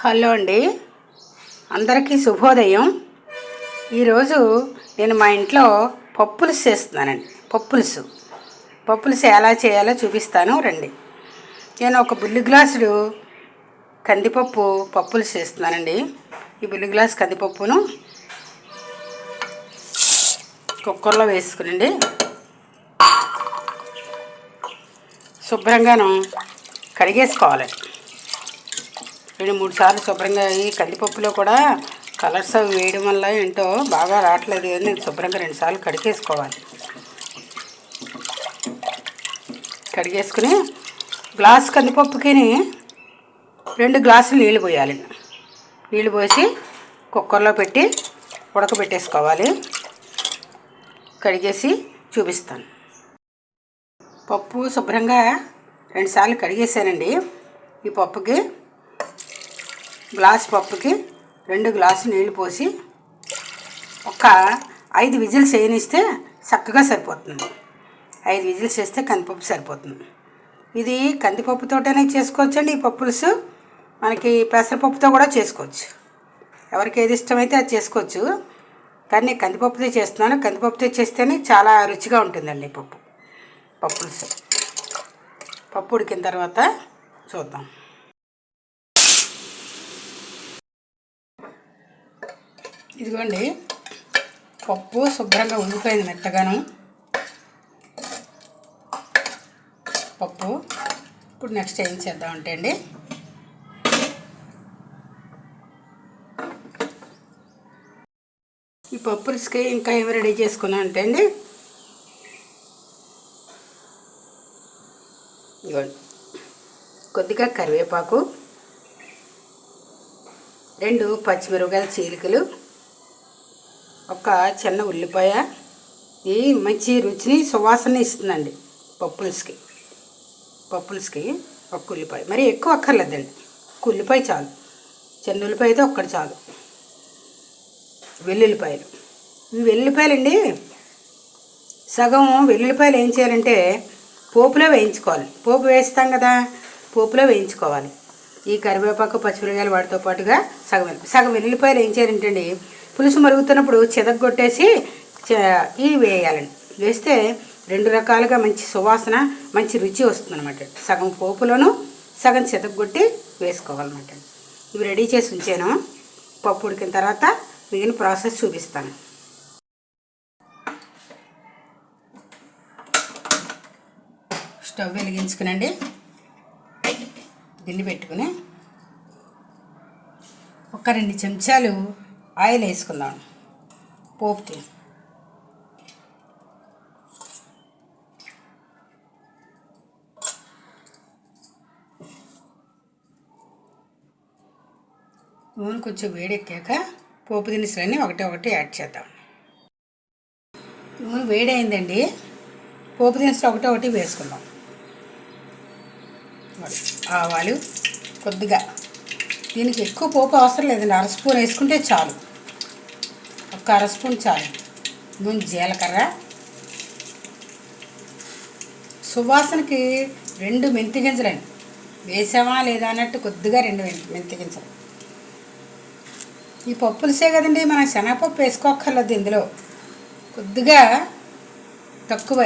Hello అండి, అందరికీ శుభోదయం. ఈరోజు నేను మా ఇంట్లో పప్పులుసు చేస్తున్నానండి. పప్పులుసు ఎలా చేయాలో చూపిస్తాను రండి. నేను ఒక బుల్లి గ్లాసుడు కందిపప్పు పప్పులుసు చేస్తున్నానండి. ఈ బుల్లి గ్లాసు కందిపప్పును కుక్కర్లో వేసుకునండి. శుభ్రంగాను కడిగేసుకోవాలి. 2-3 సార్లు శుభ్రంగా. ఈ కందిపప్పులో కూడా కలర్స్ అవి వేయడం వల్ల ఏంటో బాగా రావట్లేదు అని శుభ్రంగా 2 సార్లు కడిగేసుకోవాలి. కడిగేసుకుని గ్లాస్ కందిపప్పుకి 2 గ్లాసులు నీళ్ళు పోయాలి. నీళ్ళు పోసి కుక్కర్లో పెట్టి ఉడకబెట్టేసుకోవాలి. కడిగేసి చూపిస్తాను. పప్పు శుభ్రంగా 2 సార్లు కడిగేసానండి. ఈ పప్పుకి గ్లాస్ పప్పుకి 2 గ్లాసులు నీళ్ళు పోసి ఒక 5 విజిల్స్ వేయనిస్తే చక్కగా సరిపోతుంది. 5 విజిల్స్ వేస్తే కందిపప్పు సరిపోతుంది. ఇది కందిపప్పుతోటనే చేసుకోవచ్చండి. ఈ పప్పులుసు మనకి పెసరపప్పుతో కూడా చేసుకోవచ్చు. ఎవరికి ఏది ఇష్టమైతే అది చేసుకోవచ్చు. కానీ నేను కందిపప్పుతో చేస్తున్నాను. కందిపప్పుతో చేస్తేనే చాలా రుచిగా ఉంటుందండి పప్పులుసు. పప్పు ఉడికిన తర్వాత చూద్దాం. ఇదిగోండి, పప్పు శుభ్రంగా ఉడికిపోయింది మెత్తగాను. పప్పు ఇప్పుడు నెక్స్ట్ ఏం చేద్దామంటే అండి, ఈ పప్పులుసుకి ఇంకా ఏమి రెడీ చేసుకున్నాం అంటే అండి, ఇదిగోండి కొద్దిగా కరివేపాకు, 2 పచ్చిమిరపకాయల చీలికలు, ఒక చిన్న ఉల్లిపాయ. ఇది మంచి రుచిని సువాసన ఇస్తుందండి పప్పులుసుకి. ఒక ఉల్లిపాయ, మరి ఎక్కువ అక్కర్లేదండి. ఒక ఉల్లిపాయ చాలు. చిన్న ఉల్లిపాయ అయితే ఒక్కటి చాలు. వెల్లుల్లిపాయలు, ఈ వెల్లుల్లిపాయలండి సగం వెల్లుల్లిపాయలు ఏం చేయాలంటే పోపులో వేయించుకోవాలి. పోపు వేస్తాం కదా, పోపులో వేయించుకోవాలి. ఈ కరివేపాకు పచ్చిమిరపకాయలు వాటితో పాటుగా సగం వెల్లుల్లిపాయలు ఏం చేయాలంటే అండి, పులుసు మరుగుతున్నప్పుడు చెదగొట్టేసి ఇవి వేయాలండి. వేస్తే 2 రకాలుగా మంచి సువాసన, మంచి రుచి వస్తుందన్నమాట. సగం పోపులోను సగం చెదగొట్టి వేసుకోవాలన్నమాట. ఇవి రెడీ చేసి ఉంచాను. పప్పు ఉడికిన తర్వాత మిగిలిన ప్రాసెస్ చూపిస్తాను. స్టవ్ వెలిగించుకునండి. గిన్నె పెట్టుకుని ఒక 2 చెంచాలు ఆయిల్ వేసుకుందాం పోపుకి. నూనె కొంచెం వేడెక్కాక పోపు దినుసులన్నీ ఒకటి యాడ్ చేద్దాం. నూనె వేడైందండి, పోపు దినుసులు ఒకటి వేసుకుందాం. ఆవాలు కొద్దిగా, దీనికి ఎక్కువ పోపు అవసరం లేదండి. 1/2 స్పూన్ వేసుకుంటే చాలు. ఒక 1/2 స్పూన్ చాలు. నూనె జీలకర్ర, సువాసనకి 2 మెంతి గింజలండి. వేసామా లేదా అన్నట్టు కొద్దిగా 2 మెంతి గింజలు. ఈ పప్పులుసే కదండి, మనం శనగపప్పు వేసుకోక్కర్లేదు. ఇందులో కొద్దిగా తక్కువ,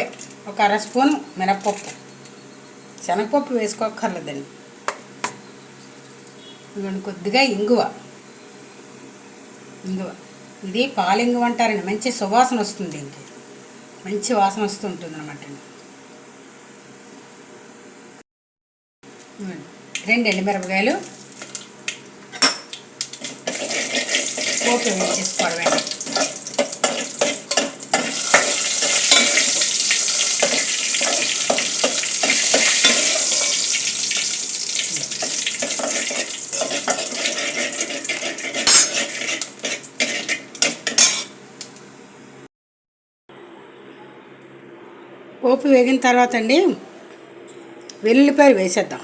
ఒక 1/2 స్పూన్ మినప్పప్పు. శనగపప్పు వేసుకోక్కర్లేదండి. ఇదిగోండి కొద్దిగా ఇంగువ. ఇది పాలింగువ అంటారండి. మంచి సువాసన వస్తుంది. దీనికి మంచి వాసన వస్తుంటుంది అనమాట. 2 ఎండుమిరపకాయలు పోపు వేసేసుకోవడమే. పోపు వేగిన తర్వాత అండి వెల్లుల్లిపాయలు వేసేద్దాం.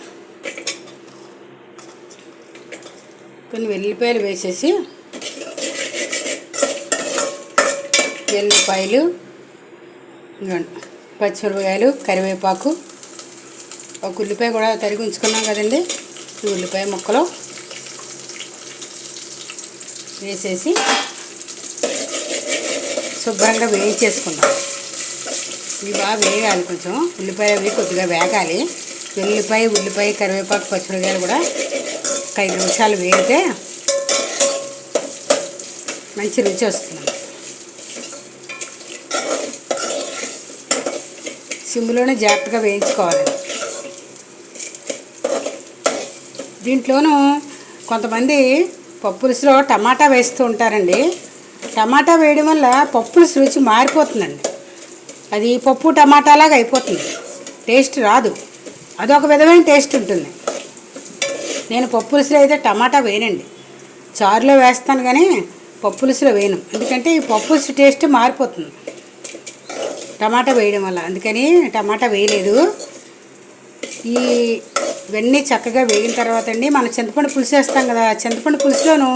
కొన్ని వెల్లుల్లిపాయలు వేసేసి వెల్లుల్లిపాయలు, పచ్చిమిరపకాయలు, కరివేపాకు, ఒక ఉల్లిపాయ కూడా తరిగి ఉంచుకున్నాం కదండి. ఈ ఉల్లిపాయ ముక్కలు వేసేసి శుభ్రంగా వేయించేసుకుందాం. ఇవి బాగా వేగాలి, కొంచెం ఉల్లిపాయ అవి కొద్దిగా వేగాలి. ఉల్లిపాయ కరివేపాకు పచ్చిమిరపకాయలు కూడా ఒక 5 నిమిషాలు వేగితే మంచి రుచి వస్తుంది. సిమ్లోనే జాగ్రత్తగా వేయించుకోవాలి. దీంట్లోనూ కొంతమంది పప్పులుసులో టమాటా వేస్తూ ఉంటారండి. టమాటా వేయడం వల్ల పప్పులుసు రుచి మారిపోతుందండి. అది పప్పు టమాటాలాగా అయిపోతుంది, టేస్ట్ రాదు. అదొక విధమైన టేస్ట్ ఉంటుంది. నేను పప్పులుసులో అయితే టమాటా వేయనండి, చారులో వేస్తాను కానీ పప్పులుసులో వేయను. ఎందుకంటే ఈ పప్పులుసు టేస్ట్ మారిపోతుంది టమాటా వేయడం వల్ల. అందుకని టమాటా వేయలేదు. ఇవన్నీ చక్కగా వేగిన తర్వాత అండి మనం చింతపండు పులుసు వేస్తాం కదా. చింతపండు పులుసులోను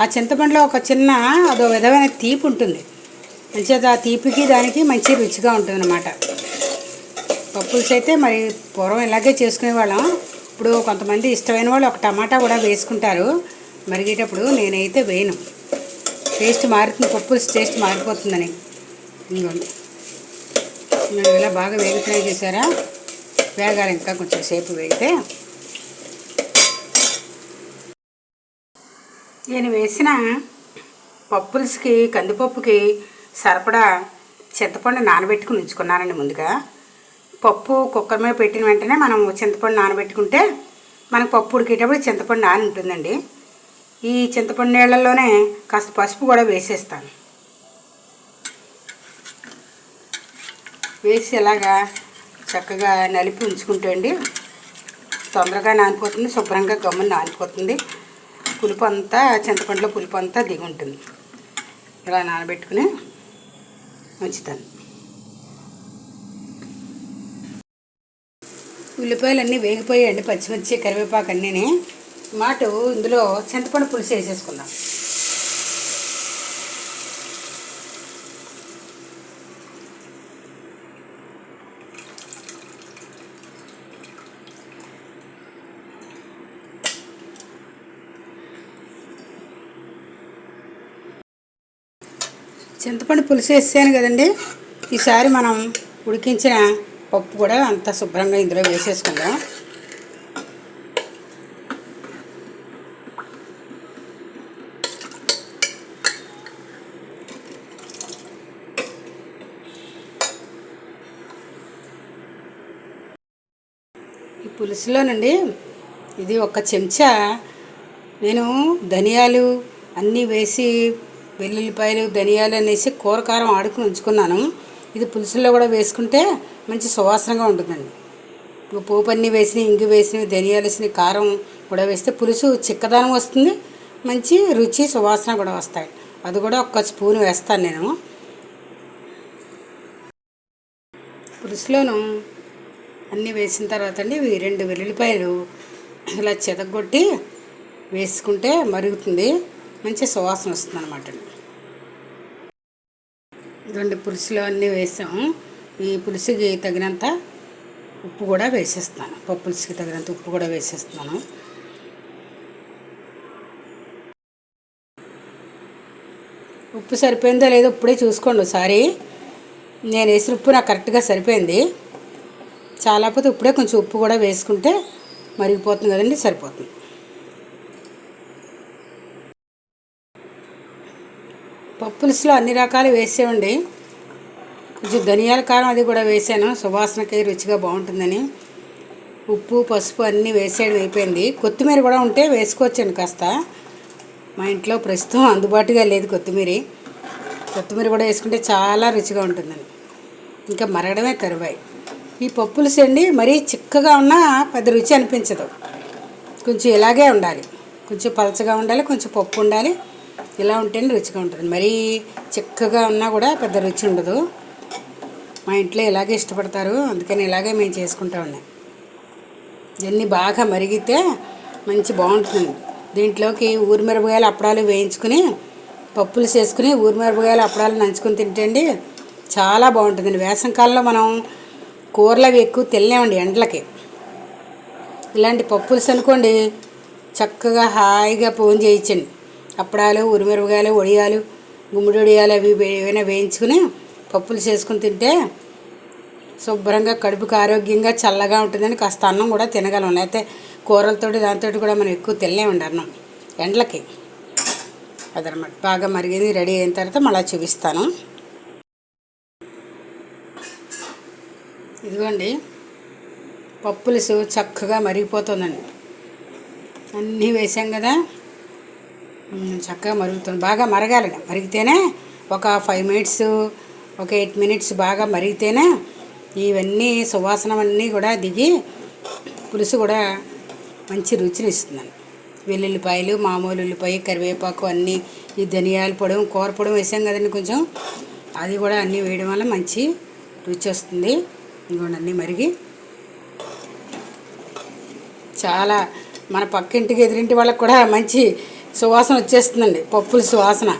ఆ చింతపండులో ఒక చిన్న అదో విధమైన తీపి ఉంటుంది. మంచిగా ఆ తీపికి దానికి మంచి రుచిగా ఉంటుంది అన్నమాట. పప్పులుసు అయితే మరి పూర్వం ఇలాగే చేసుకునేవాళ్ళం. ఇప్పుడు కొంతమంది ఇష్టమైన వాళ్ళు ఒక టమాటా కూడా వేసుకుంటారు మరిగేటప్పుడు. నేనైతే వేయను, టేస్ట్ మారుతుంది, పప్పులుసు టేస్ట్ మారిపోతుందని. ఇదిగోండి, నేను ఇలా బాగా వేగుతున్నాయి చేశారా. వేగాలి, ఇంకా కొంచెం సేపు వేగితే. నేను వేసిన పప్పులుసుకి కందిపప్పుకి సరిపడా చింతపండు నానబెట్టుకుని ఉంచుకున్నానండి ముందుగా. పప్పు కుక్కర్ మీద పెట్టిన వెంటనే మనం చింతపండు నానబెట్టుకుంటే మనకు పప్పు ఉడికేటప్పుడు చింతపండు నాని ఉంటుందండి. ఈ చింతపండు నీళ్ళల్లోనే కాస్త పసుపు కూడా వేసేస్తాను. వేసి ఇలాగా చక్కగా నలిపి ఉంచుకుంటే అండి తొందరగా నానిపోతుంది, శుభ్రంగా గమ్మున నానిపోతుంది. పులుపు అంతా చింతపండులో పులుపు అంతా దిగి ఉంటుంది. ఇలా నానబెట్టుకుని ఉంచుతాను. ఉల్లిపాయలు అన్నీ వేగిపోయాయండి, పచ్చిమిర్చి కరివేపాకు అన్నీ. మాట ఇందులో చింతపండు పులుసు వేసేసుకుందాం. చింతపండు పులుసు వేసాను కదండి. ఈసారి మనం ఉడికించిన పప్పు కూడా అంత శుభ్రంగా ఇందులో వేసేసుకుందాం. ఈ పులుసులోనండి ఇది ఒక చెంచా నేను ధనియాలు అన్నీ వేసి, వెల్లుల్లిపాయలు ధనియాలు అనేసి కూర కారం ఆడుకుని ఉంచుకున్నాను. ఇది పులుసుల్లో కూడా వేసుకుంటే మంచి సువాసనగా ఉంటుందండి. పోపు అన్నీ వేసినవి, ఇంగు వేసినవి, ధనియాలు వేసినవి, కారం కూడా వేస్తే పులుసు చిక్కదనం వస్తుంది, మంచి రుచి సువాసన కూడా వస్తాయి. అది కూడా ఒక్క స్పూన్ వేస్తాను నేను. పులుసులోను అన్నీ వేసిన తర్వాత అండి 2 వెల్లుల్లిపాయలు ఇలా చెదగొట్టి వేసుకుంటే మరుగుతుంది, మంచి సువాసన వస్తుంది అన్నమాట. 2 పులుసులో అన్నీ వేసాము. ఈ పులుసుకి తగినంత ఉప్పు కూడా వేసేస్తాను. పప్పు పులుసుకి తగినంత ఉప్పు కూడా వేసేస్తున్నాను. ఉప్పు సరిపోయిందో లేదో ఇప్పుడే చూసుకోండి ఒకసారి. నేను వేసిన ఉప్పు నాకు కరెక్ట్గా సరిపోయింది. చాలాపోతే ఇప్పుడే కొంచెం ఉప్పు కూడా వేసుకుంటే మరిగిపోతుంది కదండి, సరిపోతుంది. పప్పులుసులో అన్ని రకాలు వేసేవండి. కొంచెం ధనియాల కారం అది కూడా వేసాను, సువాసనకి రుచిగా బాగుంటుందని. ఉప్పు పసుపు అన్నీ వేసేయడం అయిపోయింది. కొత్తిమీర కూడా ఉంటే వేసుకోవచ్చండి కాస్త. మా ఇంట్లో ప్రస్తుతం అందుబాటుగా లేదు కొత్తిమీర కూడా వేసుకుంటే చాలా రుచిగా ఉంటుందండి. ఇంకా మరగడమే తరువాయి. ఈ పప్పులుసు అండి మరీ చిక్కగా ఉన్నా పెద్ద రుచి అనిపించదు. కొంచెం ఇలాగే ఉండాలి, కొంచెం పలచగా ఉండాలి, కొంచెం పప్పు ఉండాలి. ఇలా ఉంటేనే రుచిగా ఉంటుంది. మరీ చిక్కగా ఉన్నా కూడా పెద్ద రుచి ఉండదు. మా ఇంట్లో ఇలాగే ఇష్టపడతారు, అందుకని ఇలాగే మేము చేసుకుంటా ఉన్నాం. ఇవన్నీ బాగా మరిగితే మంచి బాగుంటుంది. దీంట్లోకి ఊరిమిరపకాయలు అప్పడాలు వేయించుకుని పప్పులు చేసుకుని ఊరిమిరపకాయలు అప్పడాలు నంచుకొని తింటండి చాలా బాగుంటుందండి. వేసవికాలంలో మనం కూరలు అవి ఎక్కువ తినలేమండి ఎండలకి. ఇలాంటి పప్పులుసు అనుకోండి చక్కగా హాయిగా ఫోన్ చేయించండి. అప్పడాలు, ఉరిమిరపకాయలు, వడియాలు, గుమ్మడి వడియాలు అవి ఏమైనా వేయించుకుని పప్పులు చేసుకుని తింటే శుభ్రంగా కడుపుకి ఆరోగ్యంగా చల్లగా ఉంటుందని కాస్త అన్నం కూడా తినగలం. లేకపోతే కూరలతోటి దాంతో కూడా మనం ఎక్కువ తినలేమండి అన్నం ఎండలకి. అదనమాట. బాగా మరిగింది, రెడీ అయిన తర్వాత మళ్ళీ చూపిస్తాను. ఇదిగోండి పప్పులుసు చక్కగా మరిగిపోతుందండి. అన్నీ వేసాం కదా, చక్కగా మరుగుతుంది. బాగా మరగాలండి. మరిగితేనే ఒక 5 మినిట్స్, ఒక 8 మినిట్స్ బాగా మరిగితేనే ఇవన్నీ సువాసన అన్నీ కూడా దిగి పులుసు కూడా మంచి రుచిని ఇస్తుందండి. వెల్లుల్లిపాయలు, మామూలు ఉల్లిపాయ, కరివేపాకు అన్నీ, ఈ ధనియాల పొడి, కూర పొడి వేసాం కదండి కొంచెం, అది కూడా అన్నీ వేయడం వల్ల మంచి రుచి వస్తుంది. ఇంకోండి అన్నీ మరిగి చాలా మన పక్కింటికి ఎదురింటి వాళ్ళకి కూడా మంచి సువాసన వచ్చేస్తుందండి. పప్పుల సువాసన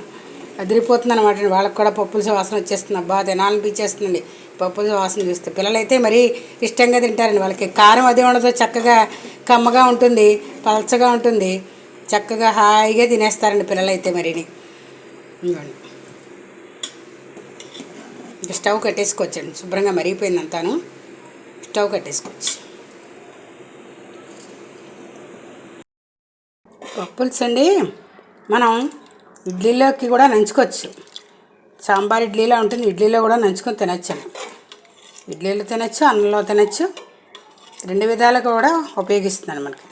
అదిరిపోతుంది అనమాట. వాళ్ళకి కూడా పప్పుల సువాసన వచ్చేస్తుంది. అబ్బా తినాలనిపించేస్తుందండి పప్పుల సువాసన చూస్తే. పిల్లలైతే మరీ ఇష్టంగా తింటారండి. వాళ్ళకి కారం అది ఉండదు, చక్కగా కమ్మగా ఉంటుంది, పలచగా ఉంటుంది, చక్కగా హాయిగా తినేస్తారండి పిల్లలైతే. మరిని ఇంకోండి ఇంకా స్టవ్ కట్టేసుకోవచ్చండి. శుభ్రంగా మరిగిపోయిందంతాను. స్టవ్ కట్టేసుకోవచ్చు. పప్పుల్స్ అండి మనం ఇడ్లీలోకి కూడా నంచుకోవచ్చు. సాంబార్ ఇడ్లీలో ఉంటుంది, ఇడ్లీలో కూడా నంచుకొని తినచ్చండి. ఇడ్లీలో తినచ్చు, అన్నంలో తినచ్చు, 2 విధాలుగా కూడా ఉపయోగిస్తున్నాను మనకి.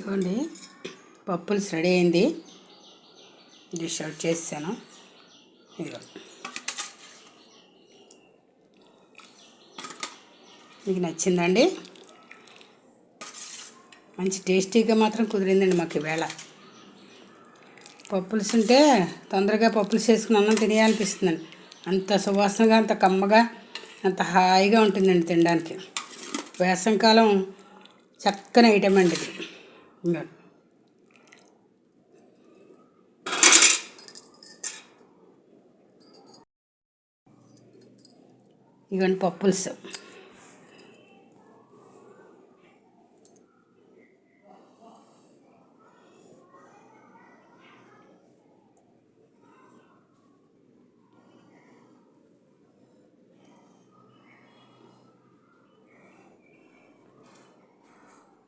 ఇవ్వండి పప్పుల్స్ రెడీ అయింది. డిష్ అవుట్ చేసాను. ఇదిగో మీకు నచ్చిందండి. మంచి టేస్టీగా మాత్రం కుదిరిందండి మాకు ఈవేళ. పప్పులుసు ఉంటే తొందరగా పప్పులుసు వేసుకుని అన్నం తినేయాలనిపిస్తుందండి. అంత సువాసనగా, అంత కమ్మగా, అంత హాయిగా ఉంటుందండి తినడానికి. వేసవికాలం చక్కని ఐటమ్ అండి ఇది. ఇవన్నీ పప్పులుసు.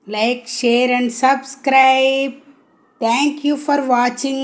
Like, share and subscribe. Thank you for watching.